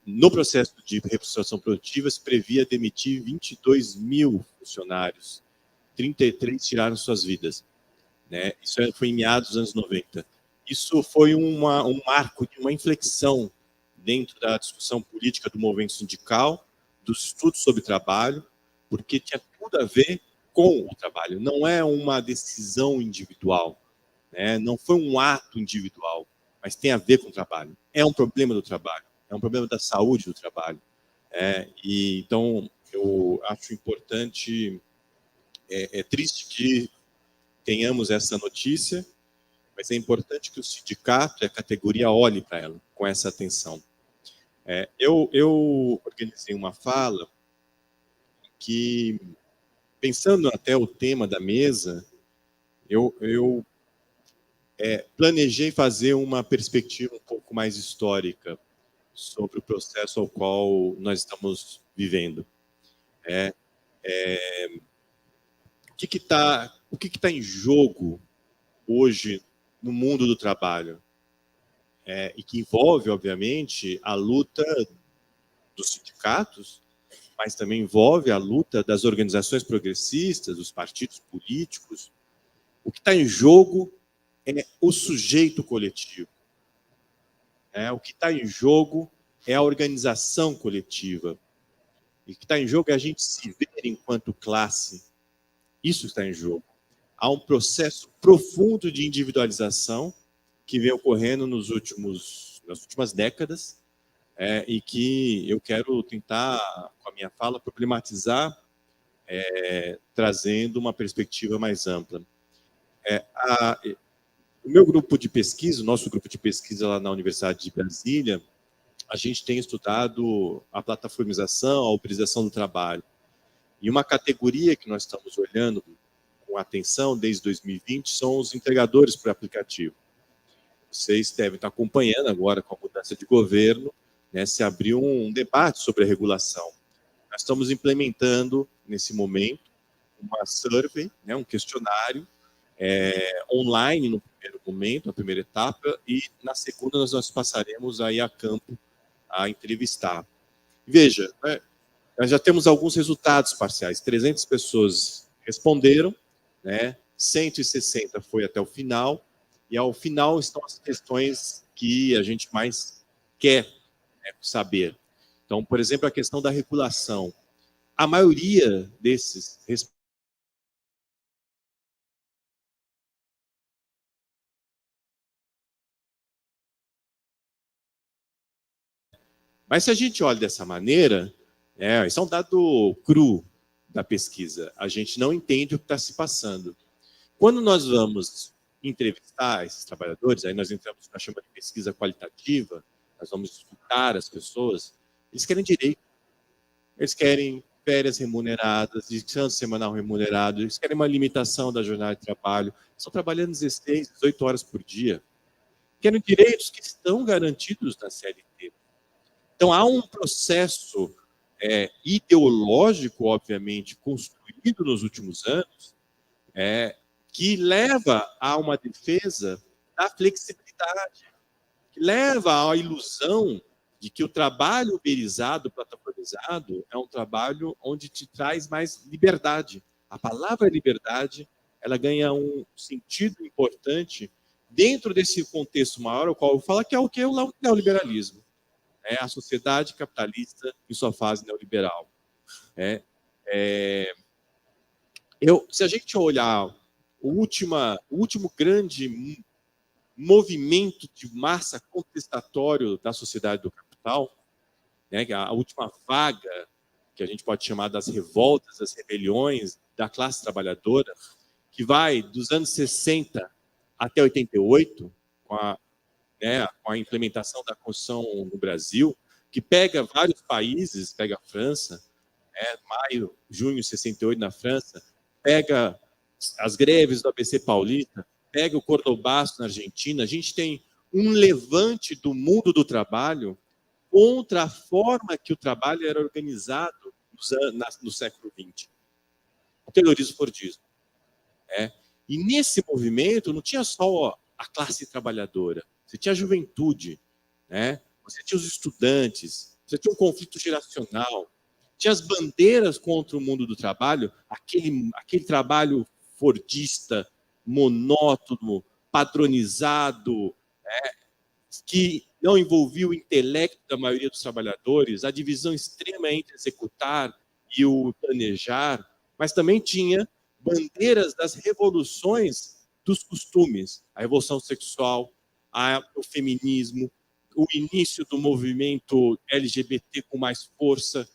no processo de reestruturação produtiva se previa demitir 22 mil funcionários, 33 tiraram suas vidas. Né? Isso foi em meados dos anos 90. Isso foi um marco, uma inflexão dentro da discussão política do movimento sindical, dos estudos sobre trabalho, porque tinha tudo a ver com o trabalho. Não é uma decisão individual, né? Não foi um ato individual, mas tem a ver com o trabalho. É um problema do trabalho, é um problema da saúde do trabalho. E então, eu acho importante, é triste que tenhamos essa notícia, mas é importante que o sindicato e a categoria olhem para ela com essa atenção. Eu organizei uma fala que, pensando até o tema da mesa, eu planejei fazer uma perspectiva um pouco mais histórica sobre o processo ao qual nós estamos vivendo. O que está em jogo hoje no mundo do trabalho? E que envolve, obviamente, a luta dos sindicatos, mas também envolve a luta das organizações progressistas, dos partidos políticos. O que está em jogo é o sujeito coletivo. O que está em jogo é a organização coletiva. E o que está em jogo é a gente se ver enquanto classe. Isso está em jogo. Há um processo profundo de individualização que vem ocorrendo nas últimas décadas, e que eu quero tentar, com a minha fala, problematizar, trazendo uma perspectiva mais ampla. O meu grupo de pesquisa, o nosso grupo de pesquisa lá na Universidade de Brasília, a gente tem estudado a plataformização, a uberização do trabalho. E uma categoria que nós estamos olhando com atenção desde 2020 são os entregadores por aplicativo. Vocês devem estar acompanhando agora, com a mudança de governo, né, se abriu um debate sobre a regulação. Nós estamos implementando, nesse momento, uma survey, né, um questionário online no primeiro momento, na primeira etapa, e na segunda nós passaremos aí a campo a entrevistar. Veja, nós já temos alguns resultados parciais. 300 pessoas responderam, né, 160 foi até o final, e ao final estão as questões que a gente mais quer, né, saber. Então, por exemplo, a questão da regulação. A maioria desses Mas se a gente olha dessa maneira, isso é um dado cru da pesquisa. A gente não entende o que está se passando. Quando nós vamos entrevistar esses trabalhadores, aí nós entramos na chama de pesquisa qualitativa, nós vamos escutar as pessoas, eles querem direito. Eles querem férias remuneradas, descanso semanal remunerado, eles querem uma limitação da jornada de trabalho, estão trabalhando 16, 18 horas por dia. Querem direitos que estão garantidos na CLT. Então, há um processo ideológico, obviamente, construído nos últimos anos, que leva a uma defesa da flexibilidade, que leva à ilusão de que o trabalho uberizado, plataformizado, é um trabalho onde te traz mais liberdade. A palavra liberdade, ela ganha um sentido importante dentro desse contexto maior, o qual eu falo que é o que? O neoliberalismo. É a sociedade capitalista em sua fase neoliberal. Se a gente olhar o último grande movimento de massa contestatório da sociedade do capital, né, a última vaga, que a gente pode chamar das revoltas, das rebeliões da classe trabalhadora, que vai dos anos 60 até 88, com a implementação da Constituição no Brasil, que pega vários países, pega a França, maio, junho de 68 na França, pega as greves do ABC Paulista, pega o Cordobaço na Argentina. A gente tem um levante do mundo do trabalho contra a forma que o trabalho era organizado no século XX. O terrorismo fordismo. E nesse movimento não tinha só a classe trabalhadora, você tinha a juventude, você tinha os estudantes, você tinha um conflito geracional, tinha as bandeiras contra o mundo do trabalho, aquele trabalho fordista, monótono, padronizado, que não envolvia o intelecto da maioria dos trabalhadores, a divisão extrema entre executar e o planejar, mas também tinha bandeiras das revoluções dos costumes, a revolução sexual, o feminismo, o início do movimento LGBT com mais força,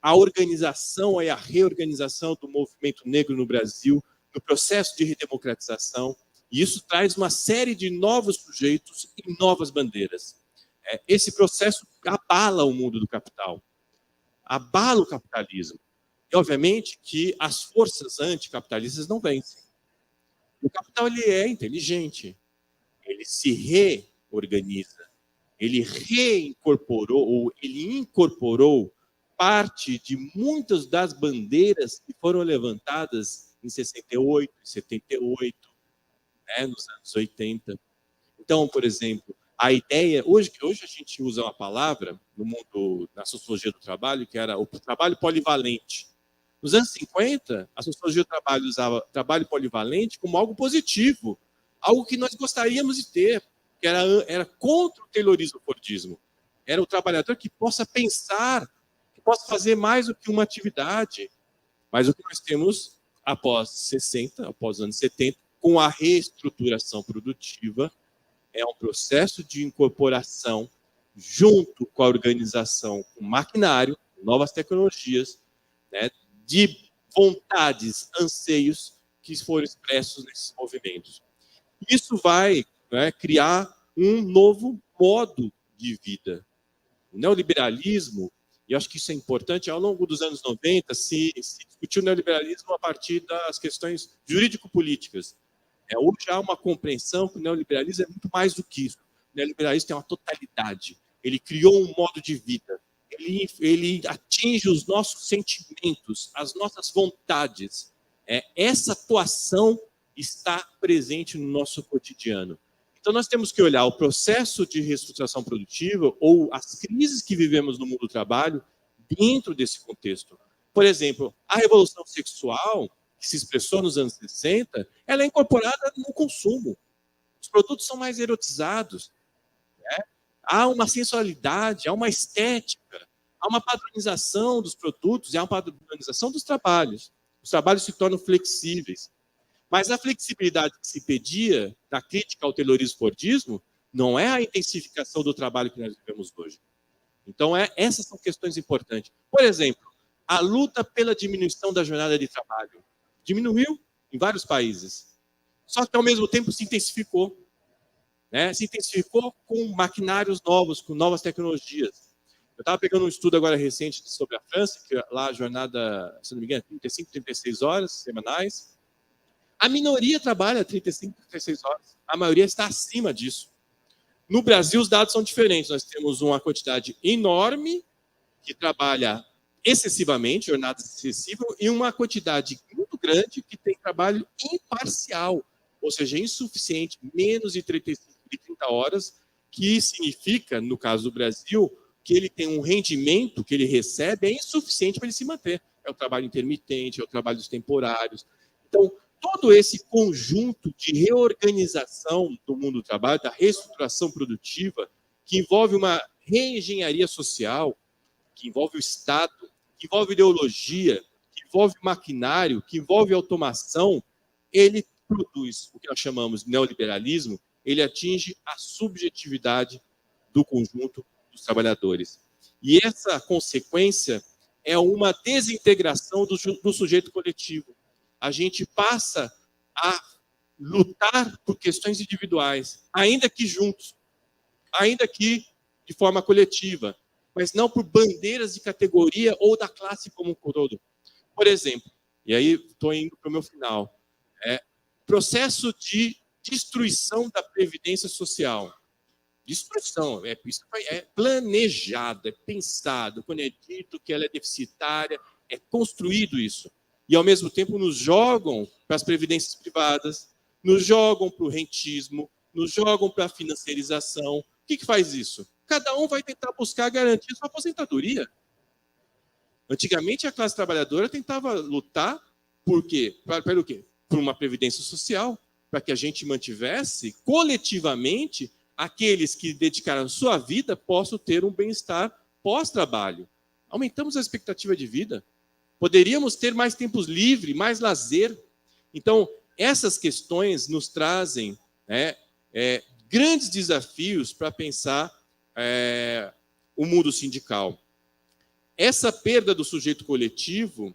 a organização e a reorganização do movimento negro no Brasil, no processo de redemocratização, e isso traz uma série de novos sujeitos e novas bandeiras. Esse processo abala o mundo do capital, abala o capitalismo. E, obviamente, que as forças anticapitalistas não vencem. O capital ele é inteligente, ele se reorganiza, ele reincorporou, ou ele incorporou parte de muitas das bandeiras que foram levantadas em 68, 78, nos anos 80. Então, por exemplo, a ideia... Hoje a gente usa uma palavra no mundo, na sociologia do trabalho, que era o trabalho polivalente. Nos anos 50, a sociologia do trabalho usava trabalho polivalente como algo positivo, algo que nós gostaríamos de ter, que era contra o taylorismo-fordismo. Era o trabalhador que possa pensar, que possa fazer mais do que uma atividade. Mas o que nós temos após 60, após os anos 70, com a reestruturação produtiva, é um processo de incorporação junto com a organização, com maquinário, novas tecnologias, de vontades, anseios que foram expressos nesses movimentos. Isso vai criar um novo modo de vida. O neoliberalismo, e acho que isso é importante, ao longo dos anos 90 se discutiu o neoliberalismo a partir das questões jurídico-políticas. Hoje há uma compreensão que o neoliberalismo é muito mais do que isso. O neoliberalismo tem uma totalidade. Ele criou um modo de vida. Ele atinge os nossos sentimentos, as nossas vontades. Essa atuação está presente no nosso cotidiano. Então, nós temos que olhar o processo de reestruturação produtiva ou as crises que vivemos no mundo do trabalho dentro desse contexto. Por exemplo, a revolução sexual, que se expressou nos anos 60, ela é incorporada no consumo. Os produtos são mais erotizados. Há uma sensualidade, há uma estética, há uma padronização dos produtos e há uma padronização dos trabalhos. Os trabalhos se tornam flexíveis. Mas a flexibilidade que se pedia na crítica ao taylorismo-fordismo não é a intensificação do trabalho que nós vivemos hoje. Então, essas são questões importantes. Por exemplo, a luta pela diminuição da jornada de trabalho diminuiu em vários países. Só que, ao mesmo tempo, se intensificou. Se intensificou com maquinários novos, com novas tecnologias. Eu estava pegando um estudo agora recente sobre a França, que lá a jornada, se não me engano, 35, 36 horas semanais. A minoria trabalha 35, 36 horas. A maioria está acima disso. No Brasil, os dados são diferentes. Nós temos uma quantidade enorme que trabalha excessivamente, jornadas excessivas, e uma quantidade muito grande que tem trabalho imparcial, ou seja, insuficiente, menos de 35 e 30 horas, que significa, no caso do Brasil, que ele tem um rendimento que ele recebe é insuficiente para ele se manter. É o trabalho intermitente, é o trabalho dos temporários. Então, todo esse conjunto de reorganização do mundo do trabalho, da reestruturação produtiva, que envolve uma reengenharia social, que envolve o Estado, que envolve ideologia, que envolve maquinário, que envolve automação, ele produz o que nós chamamos de neoliberalismo, ele atinge a subjetividade do conjunto dos trabalhadores. E essa consequência é uma desintegração do sujeito coletivo. A gente passa a lutar por questões individuais, ainda que juntos, ainda que de forma coletiva, mas não por bandeiras de categoria ou da classe como um todo. Por exemplo, e aí estou indo para o meu final, processo de destruição da previdência social. Destruição, isso é planejado, é pensado, quando é dito que ela é deficitária, é construído isso. e, ao mesmo tempo, nos jogam para as previdências privadas, nos jogam para o rentismo, nos jogam para a financiarização. O que faz isso? Cada um vai tentar buscar garantir sua aposentadoria. Antigamente, a classe trabalhadora tentava lutar por quê? Pelo quê? Por uma previdência social, para que a gente mantivesse coletivamente aqueles que dedicaram sua vida possam ter um bem-estar pós-trabalho. Aumentamos a expectativa de vida. Poderíamos ter mais tempos livres, mais lazer. Então, essas questões nos trazem grandes desafios para pensar o mundo sindical. Essa perda do sujeito coletivo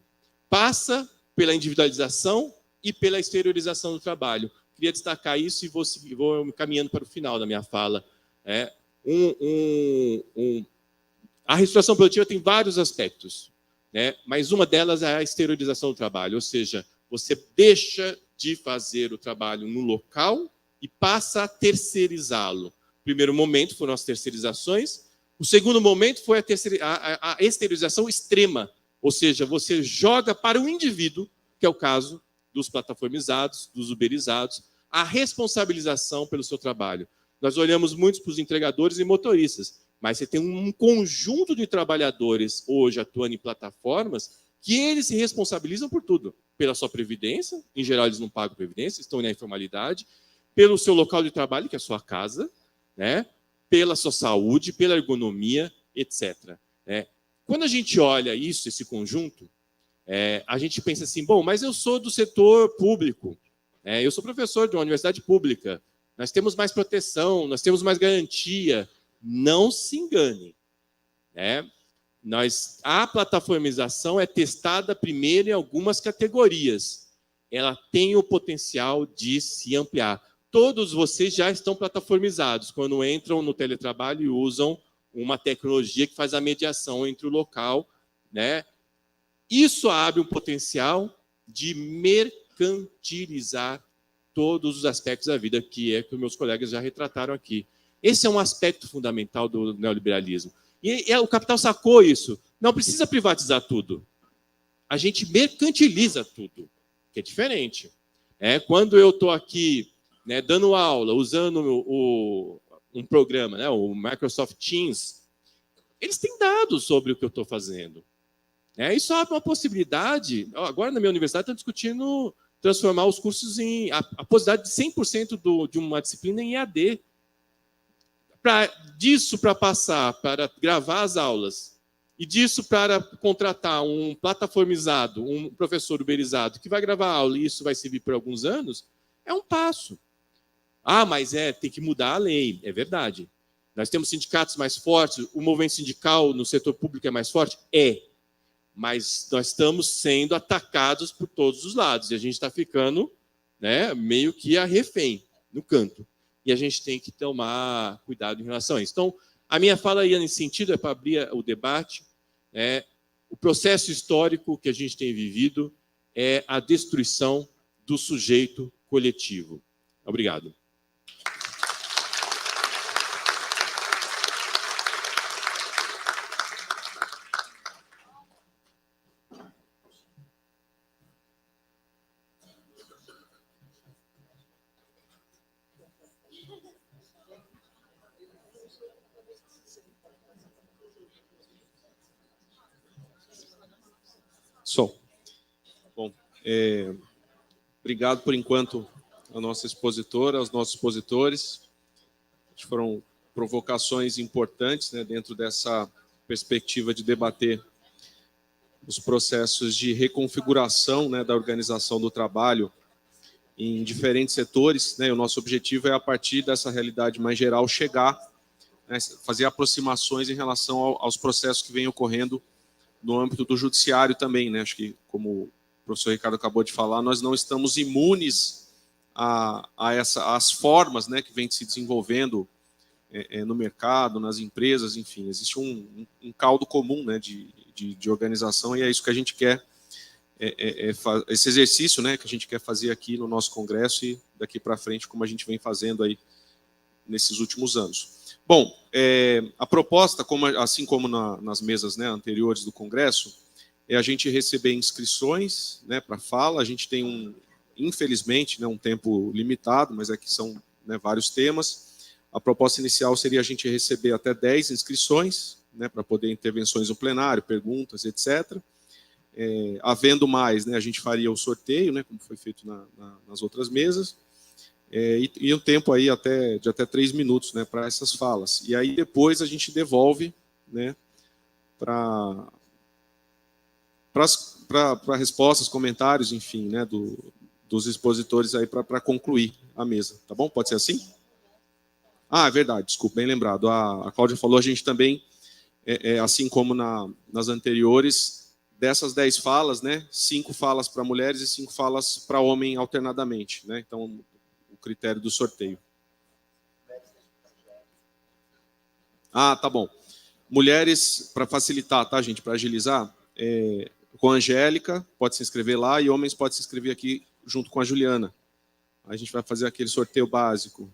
passa pela individualização e pela exteriorização do trabalho. Queria destacar isso e vou caminhando para o final da minha fala. A reestruturação produtiva tem vários aspectos, mas uma delas é a exteriorização do trabalho, ou seja, você deixa de fazer o trabalho no local e passa a terceirizá-lo. O primeiro momento foram as terceirizações, o segundo momento foi a exteriorização extrema, ou seja, você joga para o indivíduo, que é o caso dos plataformizados, dos uberizados, a responsabilização pelo seu trabalho. Nós olhamos muito para os entregadores e motoristas, mas você tem um conjunto de trabalhadores hoje atuando em plataformas que eles se responsabilizam por tudo. Pela sua previdência, em geral eles não pagam previdência, estão na informalidade, pelo seu local de trabalho, que é a sua casa, pela sua saúde, pela ergonomia, etc. Quando a gente olha isso, esse conjunto, a gente pensa assim, bom, mas eu sou do setor público, eu sou professor de uma universidade pública, nós temos mais proteção, nós temos mais garantia. Não se engane. A plataformização é testada primeiro em algumas categorias. Ela tem o potencial de se ampliar. Todos vocês já estão plataformizados quando entram no teletrabalho e usam uma tecnologia que faz a mediação entre o local. Isso abre um potencial de mercantilizar todos os aspectos da vida, que é que os meus colegas já retrataram aqui. Esse é um aspecto fundamental do neoliberalismo. E o capital sacou isso. Não precisa privatizar tudo. A gente mercantiliza tudo, que é diferente. Quando eu estou aqui dando aula, usando um programa, o Microsoft Teams, eles têm dados sobre o que eu estou fazendo. Isso abre uma possibilidade. Agora, na minha universidade, estão discutindo transformar os cursos em a possibilidade de 100% de uma disciplina em EAD. Disso para passar para gravar as aulas e disso para contratar um plataformizado, um professor uberizado que vai gravar a aula e isso vai servir por alguns anos, é um passo. Mas tem que mudar a lei, é verdade. Nós temos sindicatos mais fortes, o movimento sindical no setor público é mais forte? Mas nós estamos sendo atacados por todos os lados e a gente está ficando meio que a refém, no canto. E a gente tem que tomar cuidado em relação a isso. Então, a minha fala ia nesse sentido, para abrir o debate. O processo histórico que a gente tem vivido é a destruição do sujeito coletivo. Obrigado. Bom, obrigado por enquanto à nossa expositora, aos nossos expositores. Foram provocações importantes dentro dessa perspectiva de debater os processos de reconfiguração da organização do trabalho em diferentes setores. O nosso objetivo é, a partir dessa realidade mais geral, chegar, fazer aproximações em relação aos processos que vêm ocorrendo no âmbito do judiciário também. Acho que, como o professor Ricardo acabou de falar, nós não estamos imunes às formas que vêm se desenvolvendo no mercado, nas empresas, enfim. Existe um caldo comum de organização e é isso que a gente quer, esse exercício que a gente quer fazer aqui no nosso congresso e daqui para frente, como a gente vem fazendo aí nesses últimos anos. Bom, a proposta, assim como nas mesas anteriores do Congresso, é a gente receber inscrições, né, para fala. A gente tem infelizmente, né, um tempo limitado, mas aqui são, né, vários temas. A proposta inicial seria a gente receber até 10 inscrições, né, para poder intervenções no plenário, perguntas, etc. Havendo mais, né, a gente faria o sorteio, né, como foi feito nas outras mesas, e um tempo aí de até 3 minutos, né, para essas falas. E aí depois a gente devolve, né, para respostas, comentários, enfim, né, dos expositores aí para concluir a mesa, tá bom? Pode ser assim? Ah, é verdade, desculpa, bem lembrado. A Cláudia falou, a gente também, assim como nas anteriores, dessas 10 falas, né, 5 falas para mulheres e 5 falas para homem alternadamente, né? Então, o critério do sorteio. Ah, tá bom. Mulheres, para facilitar, tá, gente, para agilizar, com a Angélica, pode se inscrever lá, e homens pode se inscrever aqui junto com a Juliana. A gente vai fazer aquele sorteio básico.